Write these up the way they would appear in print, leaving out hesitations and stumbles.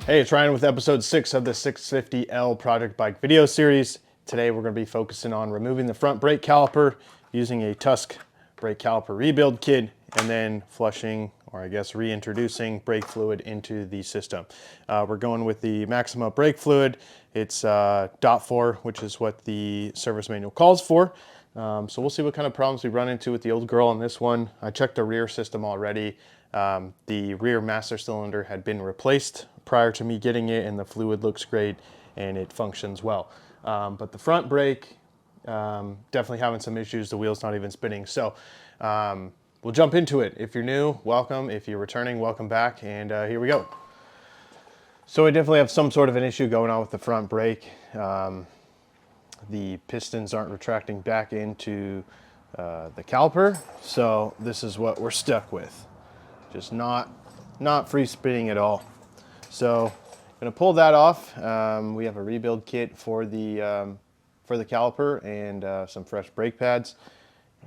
Hey, it's Ryan with episode 6 of the 650L Project Bike video series. Today we're going to be focusing on removing the front brake caliper using a Tusk brake caliper rebuild kit and then flushing, or I guess reintroducing, brake fluid into the system. We're going with the Maxima brake fluid. It's .4, which is what the service manual calls for. So we'll see what kind of problems we run into with the old girl on this one. I checked the rear system already. The rear master cylinder had been replaced prior to me getting it, and the fluid looks great and it functions well. But the front brake, definitely having some issues. The wheel's not even spinning. So we'll jump into it. If you're new, welcome. If you're returning, welcome back. And here we go. So I definitely have some sort of an issue going on with the front brake. The pistons aren't retracting back into the caliper. So this is what we're stuck with. Just not free spinning at all. So I'm gonna pull that off. We have a rebuild kit for the caliper and some fresh brake pads,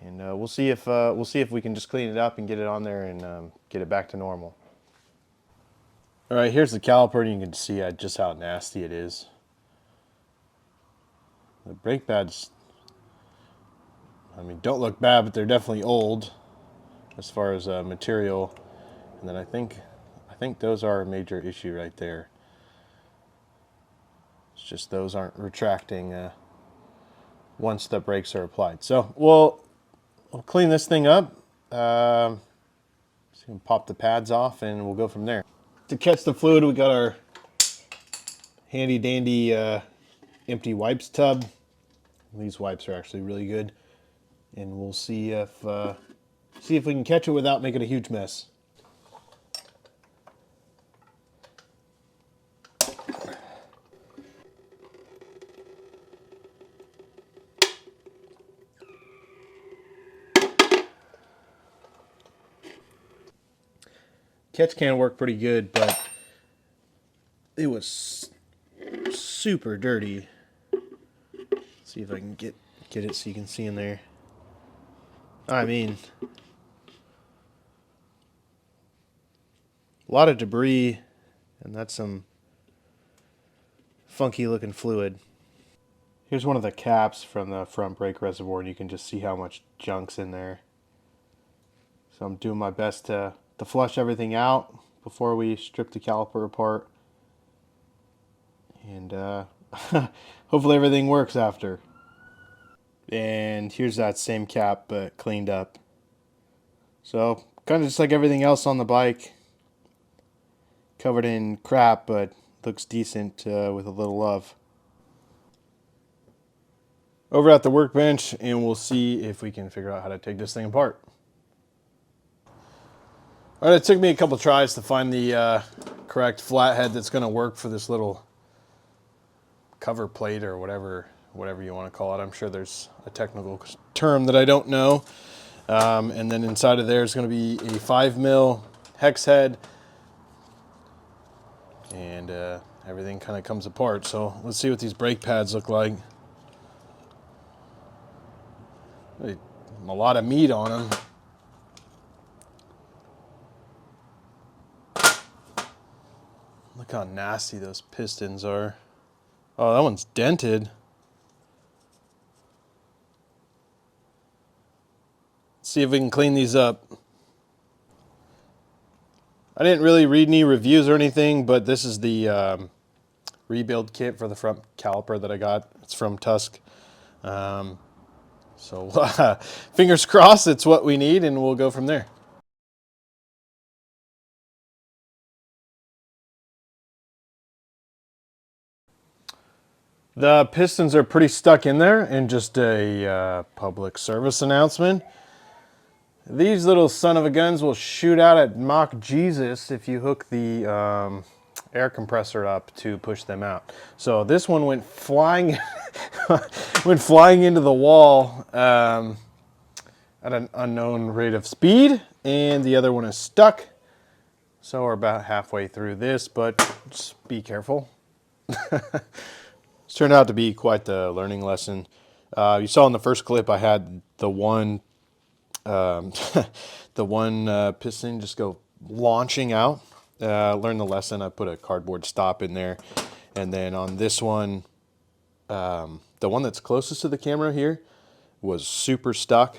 and we'll see if we can just clean it up and get it on there and get it back to normal. All right, here's the caliper, and you can see just how nasty it is. The brake pads, I mean, don't look bad, but they're definitely old as far as material. And then I think those are a major issue right there. It's just those aren't retracting once the brakes are applied. So we'll clean this thing up. So you can pop the pads off and we'll go from there. To catch the fluid, we got our handy dandy empty wipes tub. These wipes are actually really good, and we'll see if we can catch it without making a huge mess. Catch can work pretty good, but it was super dirty. Let's see if I can get it so you can see in there. I mean, a lot of debris, and that's some funky looking fluid. Here's one of the caps from the front brake reservoir, and you can just see how much junk's in there. So I'm doing my best to flush everything out before we strip the caliper apart, and hopefully everything works after. And here's that same cap, but cleaned up. So kind of just like everything else on the bike, covered in crap, but looks decent with a little love. Over at the workbench, and we'll see if we can figure out how to take this thing apart. All right, it took me a couple tries to find the correct flathead that's going to work for this little cover plate or whatever you want to call it. I'm sure there's a technical term that I don't know. And then inside of there is going to be a 5mm hex head, and everything kind of comes apart. So let's see what these brake pads look like. A lot of meat on them. Look how nasty those pistons are. Oh, that one's dented. Let's see if we can clean these up. I didn't really read any reviews or anything, but this is the rebuild kit for the front caliper that I got. It's from Tusk. So fingers crossed it's what we need, and we'll go from there. The pistons are pretty stuck in there, and just a public service announcement. These little son of a guns will shoot out at Mach Jesus if you hook the air compressor up to push them out. So this one went flying, into the wall at an unknown rate of speed, and the other one is stuck. So we're about halfway through this, but just be careful. It's turned out to be quite the learning lesson. You saw in the first clip I had the one piston just go launching out learned the lesson. I put a cardboard stop in there. And then on this one, the one that's closest to the camera here was super stuck.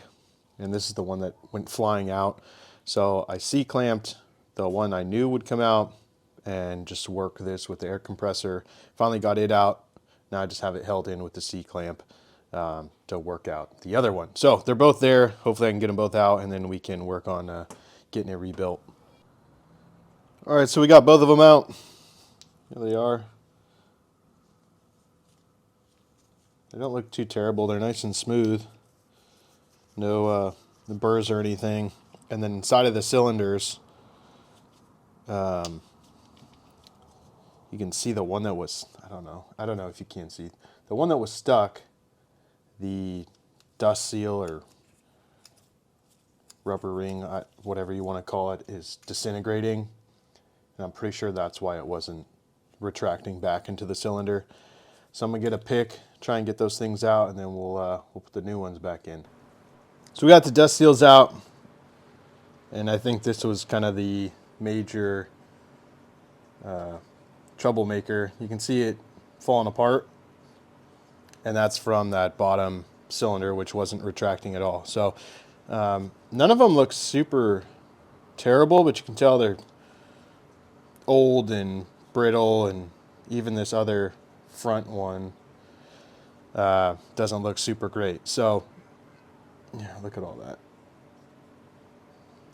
And this is the one that went flying out. So I C-clamped the one I knew would come out and just work this with the air compressor. Finally got it out. Now I just have it held in with the C-clamp to work out the other one. So they're both there. Hopefully I can get them both out, and then we can work on getting it rebuilt. All right, so we got both of them out. Here they are. They don't look too terrible. They're nice and smooth. No burrs or anything. And then inside of the cylinders, you can see the one that was, I don't know if you can see, the one that was stuck, the dust seal or rubber ring, whatever you want to call it, is disintegrating. And I'm pretty sure that's why it wasn't retracting back into the cylinder. So I'm gonna get a pick, try and get those things out, and then we'll put the new ones back in. So we got the dust seals out, and I think this was kind of the major troublemaker. You can see it falling apart, and that's from that bottom cylinder, which wasn't retracting at all. So none of them look super terrible, but you can tell they're old and brittle, and even this other front one doesn't look super great. So yeah, look at all that.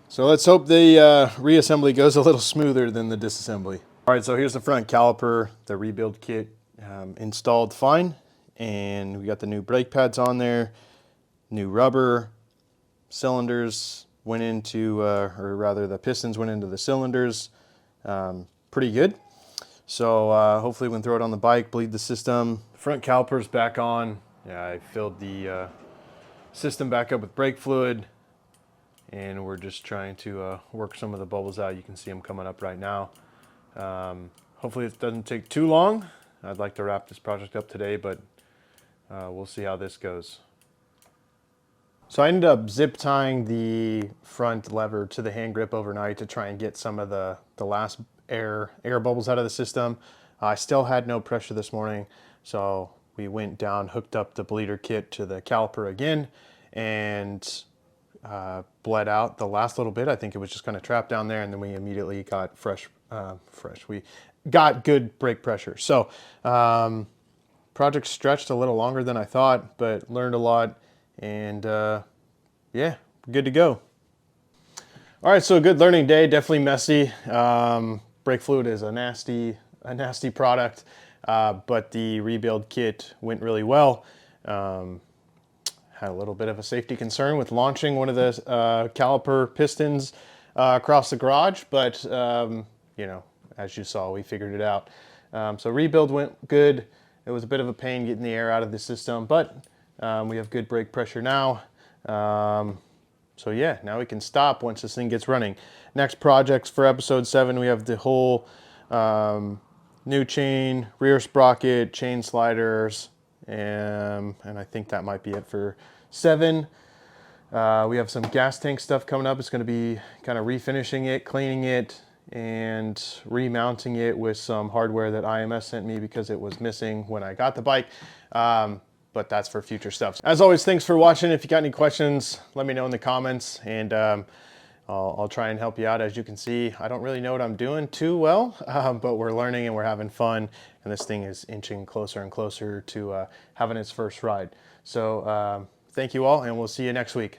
So let's hope the reassembly goes a little smoother than the disassembly. All right, so here's the front caliper. The rebuild kit installed fine, and we got the new brake pads on there, new rubber, cylinders went into, or rather the pistons went into the cylinders. Pretty good. So hopefully we can throw it on the bike, bleed the system. Front caliper's back on. Yeah, I filled the system back up with brake fluid, and we're just trying to work some of the bubbles out. You can see them coming up right now. Hopefully it doesn't take too long. I'd like to wrap this project up today, but we'll see how this goes. So I ended up zip tying the front lever to the hand grip overnight to try and get some of the last air bubbles out of the system. I still had no pressure this morning, so we went down, hooked up the bleeder kit to the caliper again, and bled out the last little bit. I think it was just kind of trapped down there, and then we immediately got we got good brake pressure. So project stretched a little longer than I thought, but learned a lot, and yeah, good to go. All right, so a good learning day, definitely messy. Brake fluid is a nasty product, but the rebuild kit went really well. Had a little bit of a safety concern with launching one of the caliper pistons across the garage, but you know, as you saw, we figured it out. So rebuild went good. It was a bit of a pain getting the air out of the system, but we have good brake pressure now. So yeah, now we can stop once this thing gets running. Next projects for episode 7, we have the whole new chain, rear sprocket, chain sliders, and I think that might be it for 7. We have some gas tank stuff coming up. It's going to be kind of refinishing it, cleaning it, and remounting it with some hardware that IMS sent me because it was missing when I got the bike. But that's for future stuff. As always, thanks for watching. If you got any questions, let me know in the comments, and I'll try and help you out. As you can see, I don't really know what I'm doing too well, but we're learning and we're having fun, and this thing is inching closer and closer to having its first ride. So thank you all, and we'll see you next week.